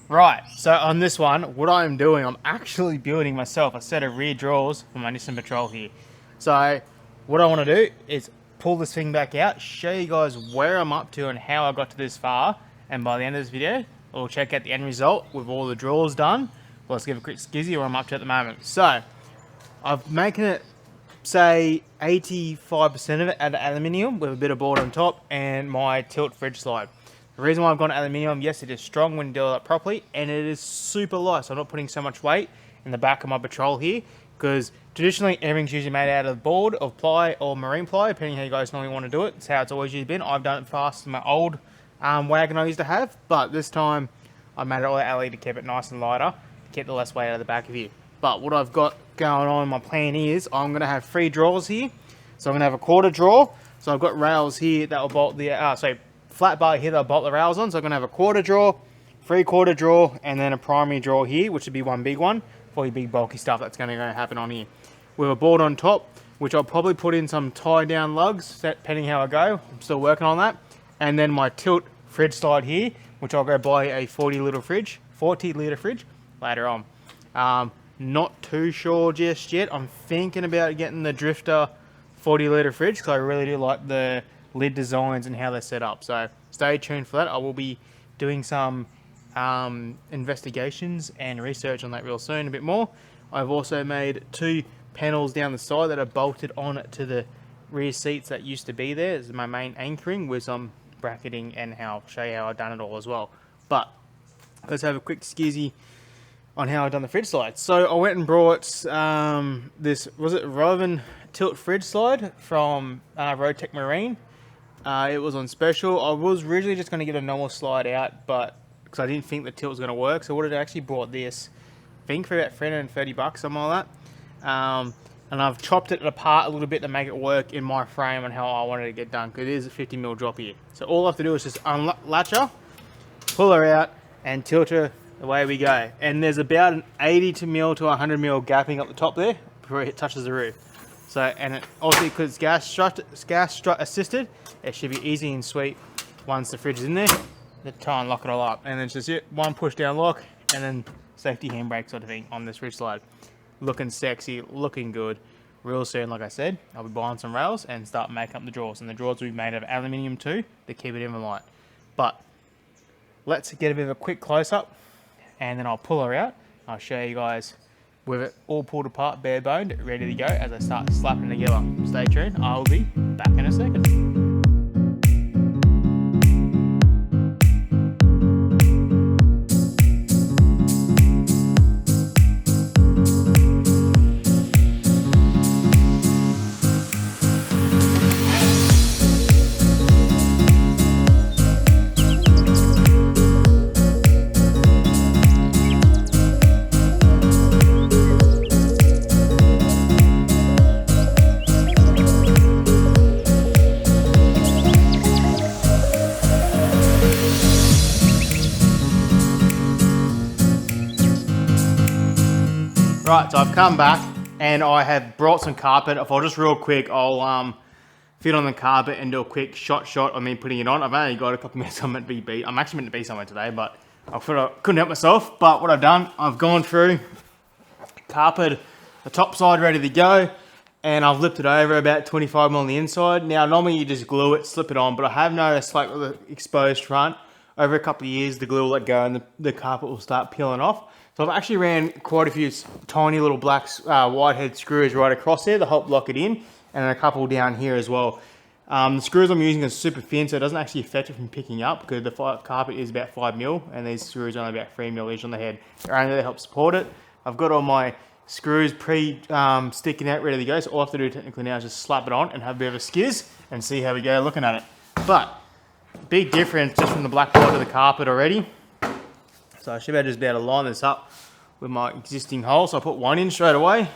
Right, so on this one, what I'm doing, I'm actually building myself a set of rear drawers for my Nissan Patrol here. So what I want to do is pull this thing back out, show you guys where I'm up to and how I got to this far, and by the end of this video, we'll check out the end result with all the drawers done. Well, let's give a quick skizzy where I'm up to at the moment. So I'm making it, say, 85% of it out of aluminium with a bit of board on top and my tilt fridge slide. The reason why I've gone aluminium, yes, it is strong when you do it properly, and it is super light, so I'm not putting so much weight in the back of my Patrol here, because traditionally everything's usually made out of board, of ply, or marine ply, depending how you guys normally want to do it. It's how it's always usually been. I've done it fast in my old wagon I used to have, but this time I made it all out LED to keep it nice and lighter, to keep the less weight out of the back of you. But what I've got going on, my plan is, I'm going to have 3 drawers here. So I'm going to have a quarter drawer, so I've got rails here that will bolt the, flat bar here that I'll bolt the rails on. So I'm going to have a quarter drawer, 3/4 drawer, and then a primary drawer here, which would be one big one for your big bulky stuff that's going to happen on here. With a board on top, which I'll probably put in some tie down lugs, depending how I go. I'm still working on that. And then my tilt fridge slide here, which I'll go buy a 40 litre fridge later on. Not too sure just yet. I'm thinking about getting the Drifta 40 litre fridge, because I really do like the lid designs and how they're set up. So stay tuned for that. I will be doing some investigations and research on that real soon, a bit more. I've also made 2 panels down the side that are bolted on to the rear seats that used to be there. This is my main anchoring with some bracketing, and I'll show you how I've done it all as well. But let's have a quick skizzy on how I've done the fridge slide. So I went and brought this, was it Wagon tilt fridge slide from Road Tech Marine. It was on special. I was originally just going to get a normal slide out, but because I didn't think the tilt was going to work, so I would have actually bought this, I think for about 330 bucks, something like that. And I've chopped it apart a little bit to make it work in my frame and how I wanted to get done, because it is a 50mm drop here. So all I have to do is just unlatch her, pull her out, and tilt her. Away we go. And there's about an 80mm to 100mm gapping up the top there before it touches the roof. So, and it, obviously because it's gas strut assisted, it should be easy and sweet once the fridge is in there. Let's try and lock it all up. And then it's just it, one push down lock, and then safety handbrake sort of thing on this fridge slide. Looking sexy, looking good. Real soon, like I said, I'll be buying some rails and start making up the drawers. And the drawers will be made of aluminium too, to keep it even light. But let's get a bit of a quick close up, and then I'll pull her out. I'll show you guys with it all pulled apart, bare boned, ready to go as I start slapping together. Stay tuned, I will be back in a second. Right, so I've come back and I have brought some carpet. If I'll just real quick, I'll fit on the carpet and do a quick shot of me putting it on. I've only got a couple minutes. I'm actually meant to be somewhere today, but I couldn't help myself. But what I've done, I've gone through, carpet, the top side ready to go, and I've lipped it over about 25mm on the inside. Now, normally you just glue it, slip it on, but I have noticed, like with the exposed front, over a couple of years, the glue will let go and the carpet will start peeling off. So I've actually ran quite a few tiny little black wide head screws right across there to help lock it in, and a couple down here as well. The screws I'm using are super thin, so it doesn't actually affect it from picking up because the carpet is about 5mm and these screws are only about 3mm each on the head. They're only there to help support it. I've got all my screws sticking out, ready to go, so all I have to do technically now is just slap it on and have a bit of a skizz and see how we go looking at it. But big difference just from the black board to the carpet already. So I should just be able to line this up with my existing hole. So I put one in straight away.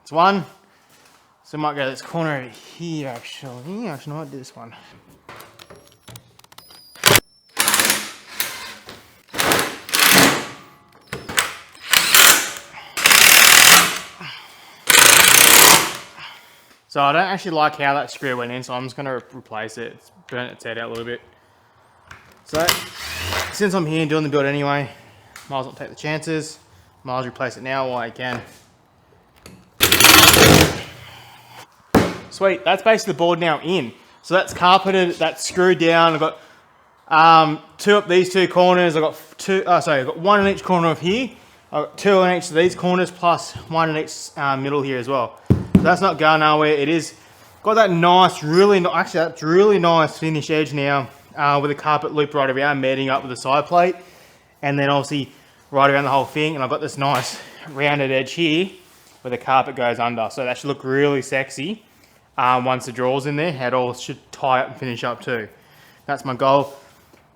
It's one. So I might go to this corner over here actually. Actually, I might do this one. So I don't actually like how that screw went in, so I'm just going to replace it. It's burnt its head out a little bit. So, since I'm here doing the build anyway, might as well take the chances. Might as well replace it now while I can. Sweet, that's basically the board now in. So that's carpeted, that's screwed down. I've got these two corners. I've got one in each corner of here. I've got two in each of these corners, plus one in each middle here as well. That's not going nowhere. It is got that nice, that's really nice finish edge now with the carpet loop right around, meeting up with the side plate, and then obviously right around the whole thing. And I've got this nice rounded edge here where the carpet goes under, so that should look really sexy once the drawers in there. It all should tie up and finish up too. That's my goal.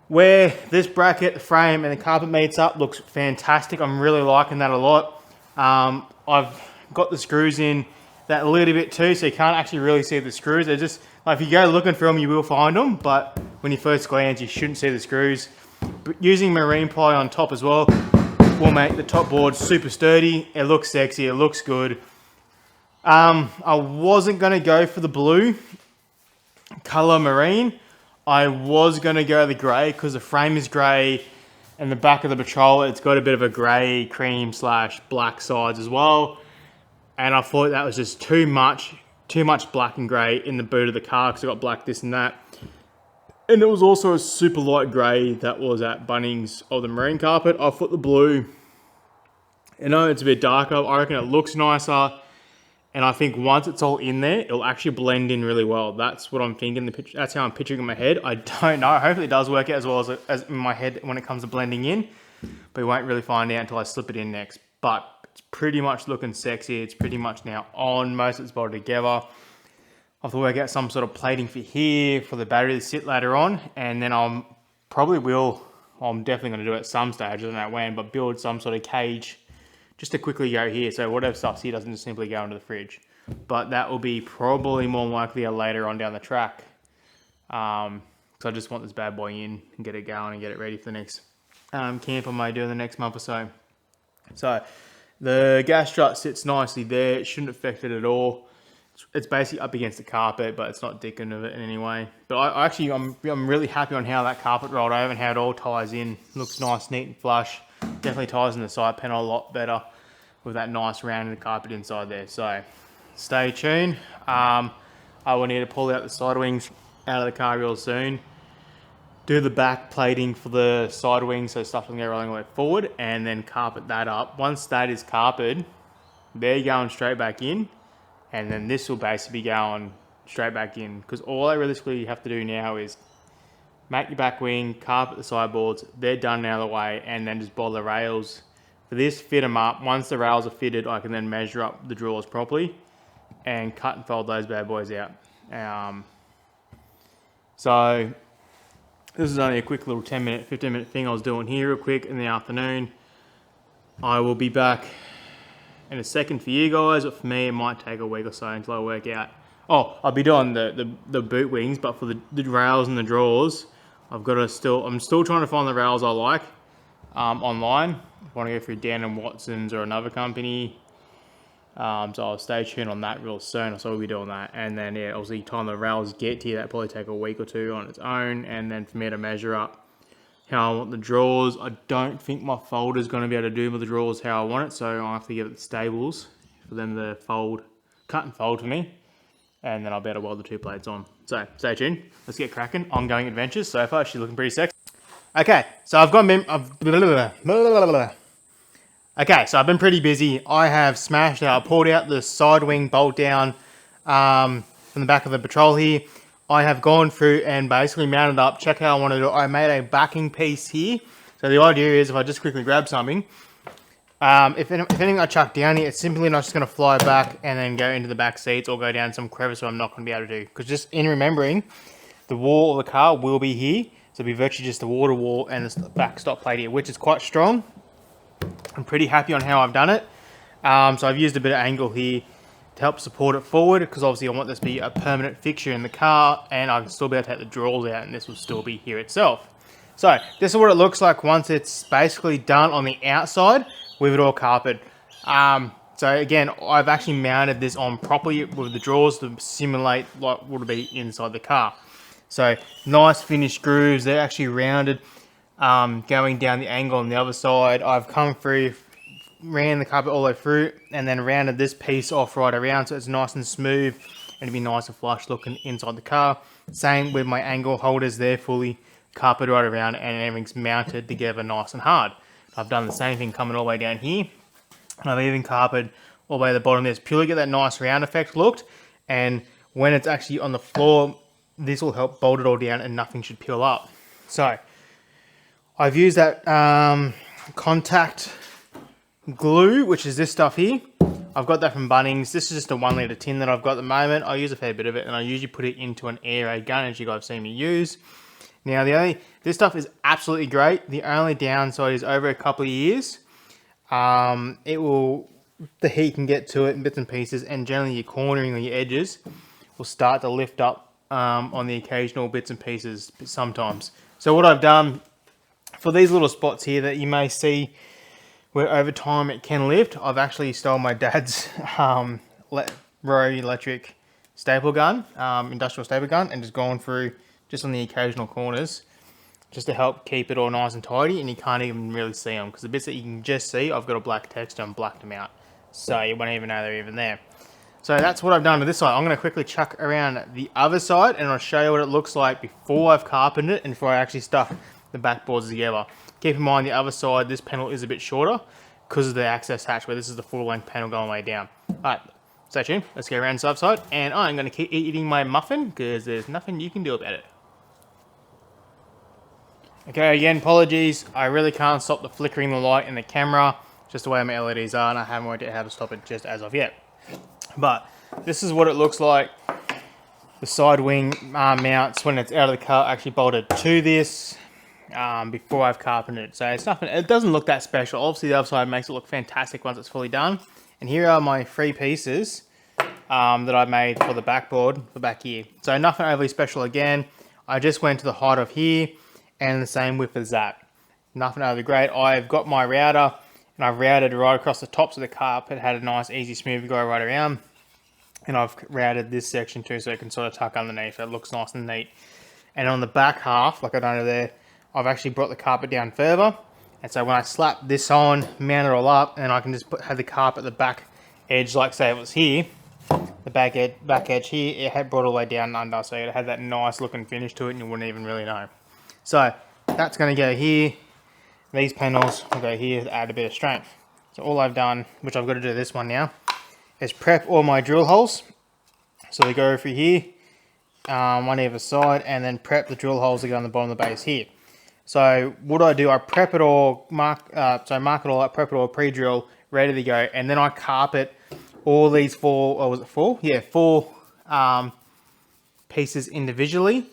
Where this bracket, the frame, and the carpet meets up looks fantastic. I'm really liking that a lot. I've got the screws in that little bit too, so you can't actually really see the screws. They're just, like, if you go looking for them, you will find them, but when you first glance, you shouldn't see the screws. But using marine ply on top as well will make the top board super sturdy. It looks sexy, it looks good. I wasn't gonna go for the blue color marine. I was gonna go the gray because the frame is gray and the back of the Patrol, it's got a bit of a gray cream / black sides as well. And I thought that was just too much black and grey in the boot of the car because I got black this and that. And there was also a super light grey that was at Bunnings of the marine carpet. I thought the blue, you know, it's a bit darker. I reckon it looks nicer. And I think once it's all in there, it'll actually blend in really well. That's what I'm thinking. That's how I'm picturing in my head. I don't know. Hopefully it does work out as well as in my head when it comes to blending in. But we won't really find out until I slip it in next. But it's pretty much looking sexy. It's pretty much now on. Most of it's bolted together. I'll have to work out some sort of plating for here for the battery to sit later on. And then I'm definitely going to do it at some stage. I don't know when, but build some sort of cage just to quickly go here. So whatever stuff's here doesn't just simply go into the fridge. But that will be probably more likely later on down the track. So I just want this bad boy in and get it going and get it ready for the next camp I may do in the next month or so. So the gas strut sits nicely there. It shouldn't affect it at all. It's basically up against the carpet, but it's not dicking of it in any way. But I'm really happy on how that carpet rolled over and how it all ties in. Looks nice, neat and flush. Definitely ties in the side panel a lot better with that nice rounded carpet inside there. So stay tuned. I will need to pull out the side wings out of the car real soon. Do the back plating for the side wings so stuff can go rolling way forward, and then carpet that up. Once that is carpeted, they're going straight back in, and then this will basically be going straight back in, because all I realistically have to do now is make your back wing, carpet the sideboards, they're done out of the way, and then just bolt the rails. For this, fit them up. Once the rails are fitted, I can then measure up the drawers properly and cut and fold those bad boys out. So this is only a quick little 10-minute, 15-minute thing I was doing here real quick in the afternoon. I will be back in a second for you guys, but for me it might take a week or so until I work out. Oh, I'll be doing the boot wings, but for the rails and the drawers, I'm still trying to find the rails I like online. I want to go through Dan & Watson's or another company. So I'll stay tuned on that real soon. So we'll be doing that. And then, yeah, obviously, time the rails get here, that'll probably take a week or two on its own. And then for me to measure up how I want the drawers. I don't think my folder's going to be able to do with the drawers how I want it. So I'll have to give it the stables for them to cut and fold for me. And then I'll be able to weld the two plates on. So stay tuned. Let's get cracking. Ongoing adventures. So far, she's looking pretty sexy. Okay, so I've Okay, so I've been pretty busy. I have smashed out, I pulled out the side wing bolt down from the back of the patrol here. I have gone through and basically mounted up. Check how I want to do it. I made a backing piece here. So the idea is if I just quickly grab something, if anything I chuck down here, it's simply not just going to fly back and then go into the back seats or go down some crevice I'm not going to be able to do. Because just in remembering, the wall of the car will be here. So it'll be virtually just the water wall and the back stop plate here, which is quite strong. I'm pretty happy on how I've done it. So I've used a bit of angle here to help support it forward, because obviously I want this to be a permanent fixture in the car, and I can still be able to take the drawers out and this will still be here itself. So this is what it looks like once it's basically done on the outside with it all carpeted. So again, I've actually mounted this on properly with the drawers to simulate like what would be inside the car. So nice finished grooves, they're actually rounded. Going down the angle on the other side, I've come through, ran the carpet all the way through, and then rounded this piece off right around so it's nice and smooth and it'll be nice and flush looking inside the car. Same with my angle holders, they're fully carpeted right around and everything's mounted together nice and hard. I've done the same thing coming all the way down here, and I've even carpeted all the way to the bottom there, purely get that nice round effect looked, and when it's actually on the floor, this will help bolt it all down and nothing should peel up. So I've used that contact glue, which is this stuff here. I've got that from Bunnings. This is just a 1 litre tin that I've got at the moment. I use a fair bit of it, and I usually put it into an air raid gun, as you guys have seen me use. Now, this stuff is absolutely great. The only downside is over a couple of years, the heat can get to it in bits and pieces, and generally your cornering or your edges will start to lift up on the occasional bits and pieces sometimes. So what I've done for these little spots here that you may see where over time it can lift, I've actually stole my dad's rotary electric staple gun, industrial staple gun, and just gone through just on the occasional corners just to help keep it all nice and tidy, and you can't even really see them because the bits that you can just see, I've got a black texture and blacked them out, so you won't even know they're even there. So that's what I've done to this side. I'm going to quickly chuck around the other side and I'll show you what it looks like before I've carpeted it and before I actually stuck the backboards together. Keep in mind the other side, this panel is a bit shorter because of the access hatch, where this is the full length panel going way down. Alright, stay tuned. Let's go around the other side, and I'm going to keep eating my muffin because there's nothing you can do about it. Okay, again, apologies. I really can't stop the flickering the light in the camera. Just the way my LEDs are, and I haven't worked out how to stop it just as of yet. But this is what it looks like. The side wing mounts when it's out of the car actually bolted to this before I've carpeted it. So it's nothing. It doesn't look that special. Obviously, the other side makes it look fantastic once it's fully done. And here are my 3 pieces that I made for the backboard for back here. So nothing overly special again. I just went to the height of here, and the same width as that. Nothing overly great. I've got my router, and I've routed right across the tops of the carpet. Had a nice, easy, smooth go right around. And I've routed this section too, so it can sort of tuck underneath. It looks nice and neat. And on the back half, like I done over there, I've actually brought the carpet down further. And so when I slap this on, mount it all up, and I can just have the carpet at the back edge, like say it was here, the back edge here, it had brought all the way down and under, so it had that nice looking finish to it, and you wouldn't even really know. So that's going to go here. These panels will go here to add a bit of strength. So all I've done, which I've got to do this one now, is prep all my drill holes. So they go through here, one either side, and then prep the drill holes that go on the bottom of the base here. So what I do, I prep it all, mark it all up, prep it all, pre-drill, ready to go, and then I carpet all these 4, or was it 4? Yeah, 4 pieces individually.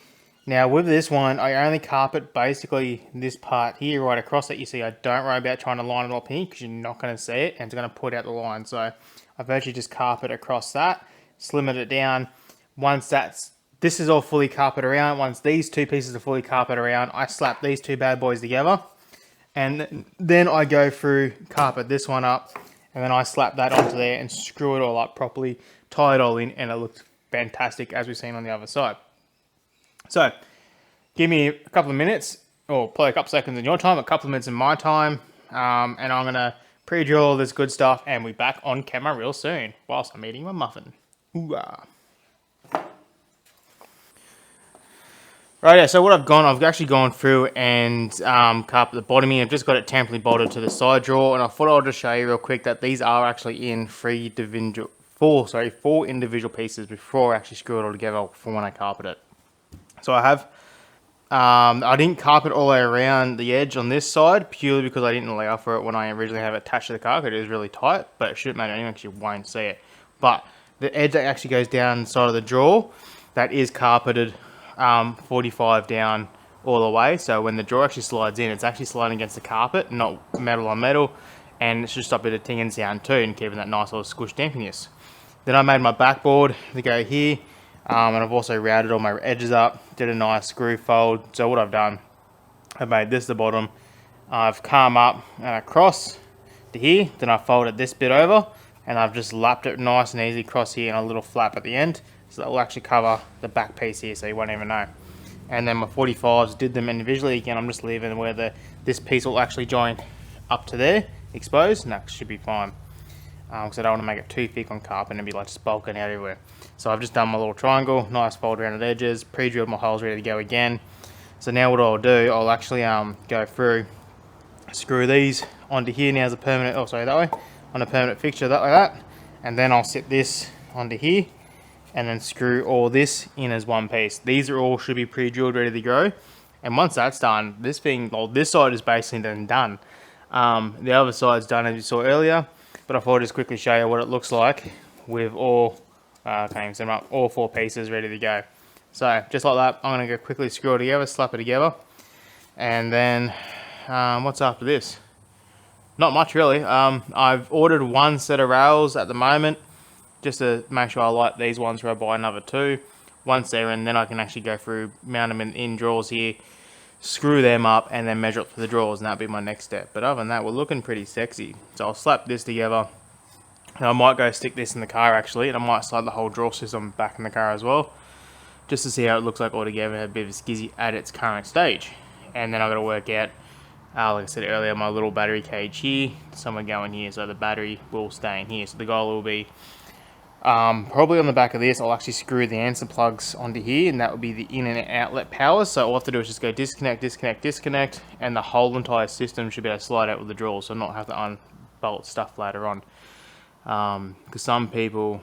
Now with this one, I only carpet basically this part here right across that you see. I don't worry about trying to line it up here because you're not going to see it, and it's going to put out the line. So I've actually just carpet across that, slimmed it down. Once this is all fully carpet around, once these 2 pieces are fully carpet around, I slap these 2 bad boys together, and then I go through, carpet this one up, and then I slap that onto there and screw it all up properly, tie it all in, and it looks fantastic as we've seen on the other side. So give me a couple of minutes, or probably a couple of seconds in your time, a couple of minutes in my time, and I'm going to pre-drill all this good stuff, and we'll be back on camera real soon whilst I'm eating my muffin. Ooh-ah. Right, yeah, so what I've actually gone through and carpet the bottom in. I've just got it temporarily bolted to the side drawer, and I thought I'll just show you real quick that these are actually in four individual pieces before I actually screw it all together for when I carpet it. So I didn't carpet all the way around the edge on this side purely because I didn't allow for it when I originally have it attached to the car because it was really tight, but it shouldn't matter anyway because you won't see it. But the edge that actually goes down the side of the drawer, that is carpeted 45 down all the way. So when the drawer actually slides in, it's actually sliding against the carpet, not metal on metal, and it should stop a bit of tinging sound too and keeping that nice little squish dampiness. Then I made my backboard to go here, and I've also routed all my edges up, did a nice screw fold. So what I've done, I've made this the bottom, I've come up and across to here, then I folded this bit over, and I've just lapped it nice and easy across here and a little flap at the end. So that will actually cover the back piece here so you won't even know. And then my 45s, did them individually. Again, I'm just leaving where this piece will actually join up to there, exposed, and that should be fine. Because I don't want to make it too thick on carpet and be like just bulking out everywhere. So I've just done my little triangle, nice fold around the edges, pre-drilled my holes ready to go again. So now what I'll do, I'll actually go through, screw these onto here now as a permanent, that way, on a permanent fixture, like that. And then I'll sit this onto here, and then screw all this in as one piece. These are all should be pre-drilled, ready to go. And once that's done, this side is basically then done. The other side's done as you saw earlier, but I thought I'd just quickly show you what it looks like with all four pieces ready to go. So just like that, I'm gonna go quickly screw it together, slap it together, and then what's after this? Not much really. I've ordered one set of rails at the moment, just to make sure I like these ones where I buy another two. Once they're in, then I can actually go through, mount them in drawers here, screw them up, and then measure it for the drawers, and that'll be my next step. But other than that, we're looking pretty sexy. So I'll slap this together, and I might go stick this in the car actually, and I might slide the whole drawer system back in the car as well, just to see how it looks like all together, a bit of a skizzy at its current stage. And then I've got to work out, like I said earlier, my little battery cage here, somewhere going here, so the battery will stay in here. So the goal will be, probably on the back of this, I'll actually screw the answer plugs onto here, and that will be the in and outlet power. So all I have to do is just go disconnect, disconnect, disconnect, and the whole entire system should be able to slide out with the drawers, so not have to unbolt stuff later on. Because some people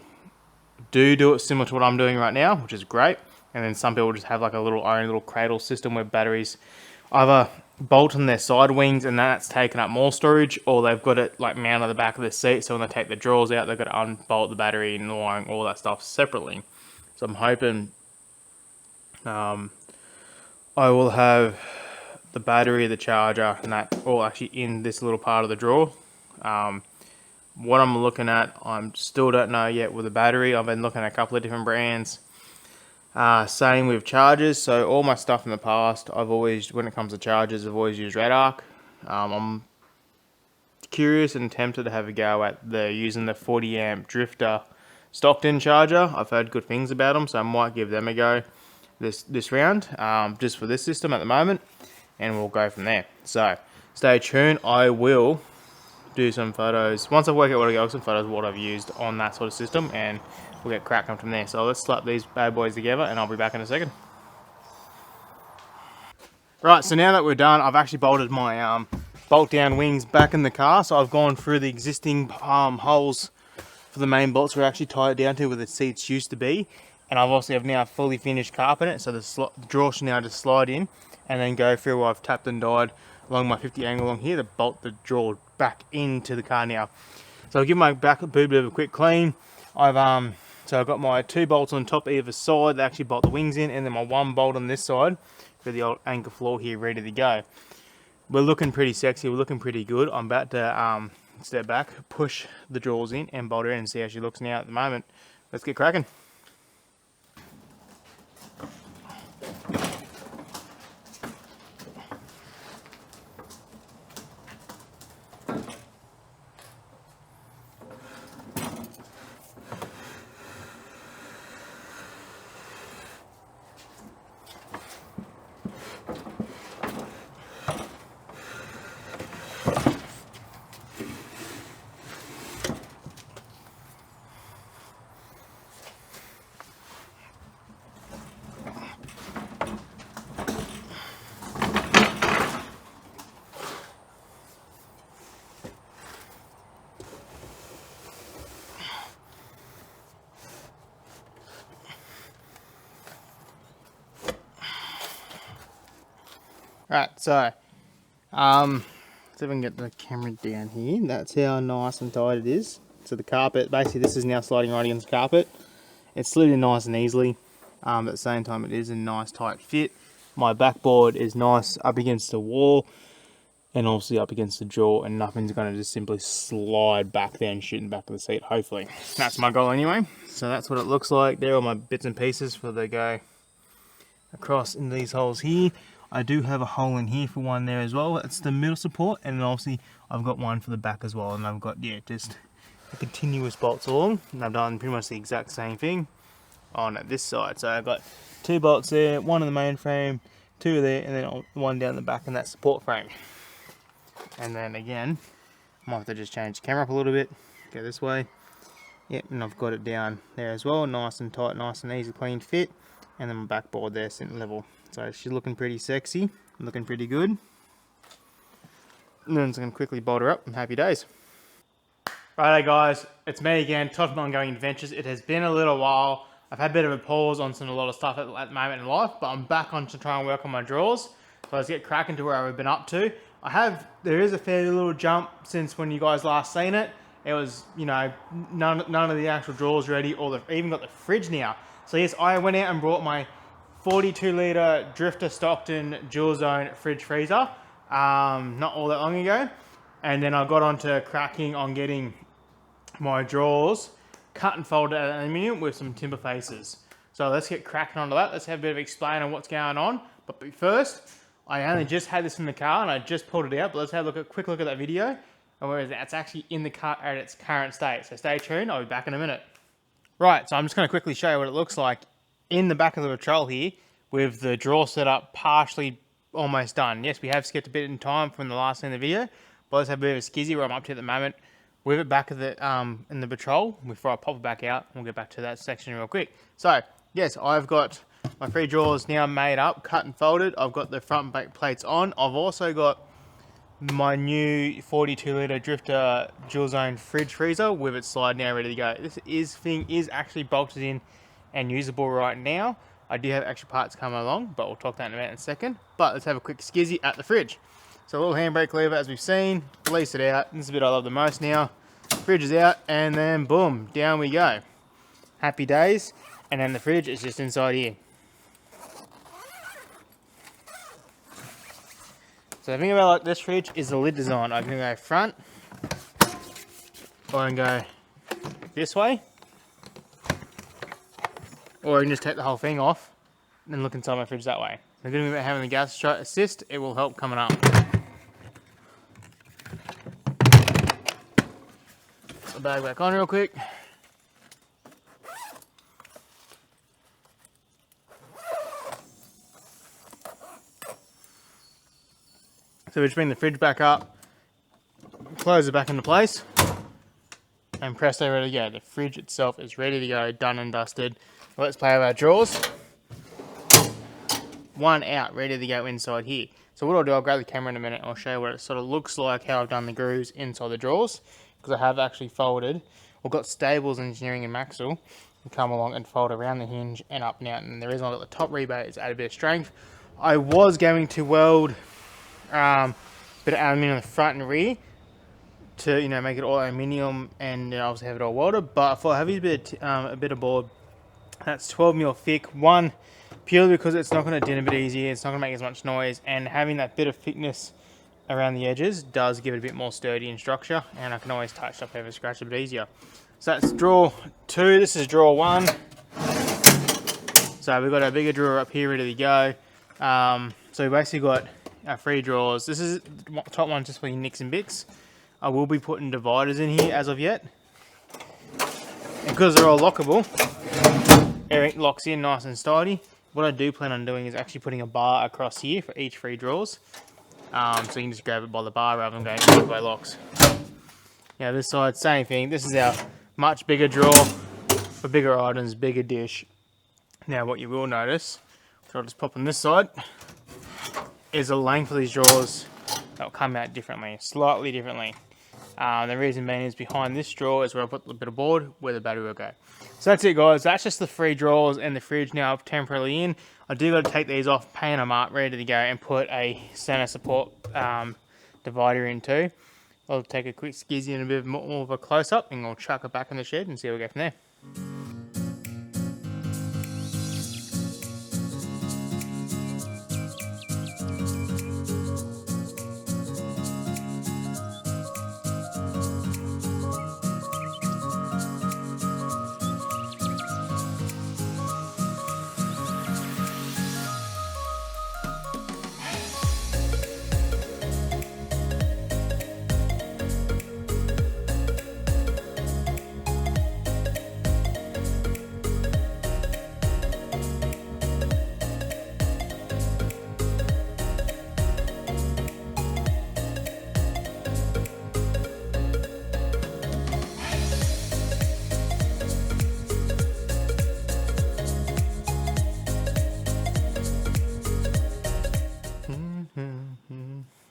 do it similar to what I'm doing right now, which is great, and then some people just have like a own little cradle system where batteries either bolt on their side wings and that's taken up more storage, or they've got it like mounted on the back of the seat, so when they take the drawers out, they've got to unbolt the battery and wiring all that stuff separately. So I'm hoping I will have the battery, the charger, and that all actually in this little part of the drawer. What I'm looking at, I still don't know yet with the battery. I've been looking at a couple of different brands. Same with chargers. So all my stuff in the past, when it comes to chargers, I've always used Red Arc. I'm curious and tempted to have a go at using the 40 amp Drifta Stockton charger. I've heard good things about them, so I might give them a go this round, just for this system at the moment, and we'll go from there. So stay tuned. I will do some photos once I work out what I got, some photos of what I've used on that sort of system, and we'll get cracking from there. So let's slap these bad boys together, and I'll be back in a second. Right, so now that we're done, I've actually bolted my bolt down wings back in the car. So I've gone through the existing holes for the main bolts where I actually tie it down to where the seats used to be, and I've now fully finished carpeting it, so the drawer should now just slide in and then go through where I've tapped and died along my 50 angle along here to bolt the drawer back into the car now. So I'll give my back a bit of a quick clean. I've got my two bolts on top either side that actually bolt the wings in, and then my one bolt on this side for the old anchor floor here ready to go. We're looking pretty sexy, we're looking pretty good. I'm about to step back, push the drawers in and bolt her in and see how she looks now at the moment. Let's get cracking. Right, so let's see if I can get the camera down here. That's how nice and tight it is. So the carpet, basically this is now sliding right against the carpet. It's slid in nice and easily, but at the same time it is a nice tight fit. My backboard is nice up against the wall and obviously up against the jaw, and nothing's going to just simply slide back there and shoot in the back of the seat, hopefully. That's my goal anyway. So that's what it looks like. There are my bits and pieces for the go across in these holes here. I do have a hole in here for one there as well. That's the middle support, and then obviously I've got one for the back as well, and I've got, yeah, just the continuous bolts along, and I've done pretty much the exact same thing on this side. So I've got 2 bolts there, one in the main frame, 2 there, and then one down the back in that support frame. And then again, I might have to just change the camera up a little bit, go this way. Yep, and I've got it down there as well, nice and tight, nice and easy, clean fit. And then my backboard there, sitting level. So she's looking pretty sexy, looking pretty good. And then I'm just going to quickly bolt her up, and happy days. Righto guys, it's me again, Todd from Ongoing Adventures. It has been a little while. I've had a bit of a pause on a lot of stuff at the moment in life, but I'm back on to try and work on my drawers. So let's get cracking to where I've been up to. There is a fairly little jump since when you guys last seen it. It was, you know, none of the actual drawers ready, or even got the fridge now. So yes, I went out and brought my 42 litre Drifta Stockton dual zone fridge freezer, not all that long ago. And then I got on to cracking on getting my drawers cut and folded out of aluminium with some timber faces. So let's get cracking onto that. Let's have a bit of explain on what's going on. But first, I only just had this in the car and I just pulled it out, but let's have a quick look at that video. And whereas that's actually in the car at its current state. So stay tuned, I'll be back in a minute. Right, so I'm just going to quickly show you what it looks like in the back of the Patrol here with the draw setup partially almost done. Yes, we have skipped a bit in time from the last scene of the video, but let's have a bit of a skizzy where I'm up to at the moment with it back of the, in the Patrol before I pop it back out. We'll get back to that section real quick. So, yes, I've got my 3 drawers now made up, cut and folded. I've got the front and back plates on. I've also got my new 42 litre Drifta dual zone fridge freezer with its slide now ready to go. This thing is actually bolted in and usable right now. I do have extra parts coming along, but we'll talk that in a second. But let's have a quick skizzy at the fridge. So a little handbrake lever, as we've seen, release it out. This is the bit I love the most now. Fridge is out, and then boom, down we go. Happy days. And then the fridge is just inside here. So the thing about like this fridge is the lid design. I can go front, or I can go this way, or I can just take the whole thing off and look inside my fridge that way. The good thing about having the gas assist, it will help coming up. Put the bag back on real quick. So we just bring the fridge back up, close it back into place, and presto, ready to go. The fridge itself is ready to go, done and dusted. Let's play with our drawers. One out, ready to go inside here. So what I'll do, I'll grab the camera in a minute and I'll show you what it sort of looks like, how I've done the grooves inside the drawers. Because I have actually folded, we've got Stables Engineering and Maxwell to come along and fold around the hinge and up and out. And the reason I got the top rebate is to add a bit of strength. I was going to weld bit of aluminium on the front and rear to, you know, make it all aluminium and obviously have it all welded. But for a heavy bit of board that's 12mm thick, one purely because it's not going to din a bit easier, it's not going to make as much noise, and having that bit of thickness around the edges does give it a bit more sturdy in structure, and I can always touch up over scratch a bit easier. So that's drawer 2, this is drawer 1. So we've got our bigger drawer up here ready to go. So we basically got our 3 drawers. This is the top one just for your nicks and bits. I will be putting dividers in here as of yet. And because they're all lockable, everything locks in nice and sturdy. What I do plan on doing is actually putting a bar across here for each 3 drawers. So you can just grab it by the bar rather than going either way locks. Now this side, same thing. This is our much bigger drawer for bigger items, bigger dish. Now what you will notice, so I'll just pop on this side, is the length of these drawers that will come out differently, slightly differently. The reason being is behind this drawer is where I put a bit of board where the battery will go. So that's it, guys. That's just the 3 drawers and the fridge now temporarily in. I do got to take these off, paint them up, ready to go, and put a center support divider in too. I'll take a quick skizzy and a bit more of a close up, and I'll chuck it back in the shed and see how we go from there.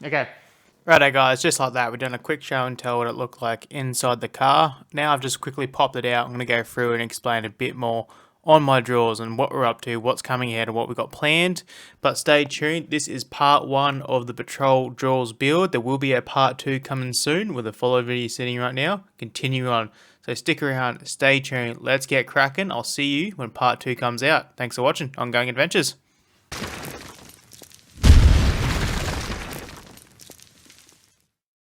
Okay, righto guys, just like that, we've done a quick show and tell what it looked like inside the car. Now I've just quickly popped it out. I'm going to go through and explain a bit more on my drawers and what we're up to, what's coming ahead and what we've got planned. But stay tuned, this is part 1 of the Patrol drawers build. There will be a part 2 coming soon with a follow video sitting right now. Continue on. So stick around, stay tuned, let's get cracking. I'll see you when part 2 comes out. Thanks for watching Ongoing Adventures.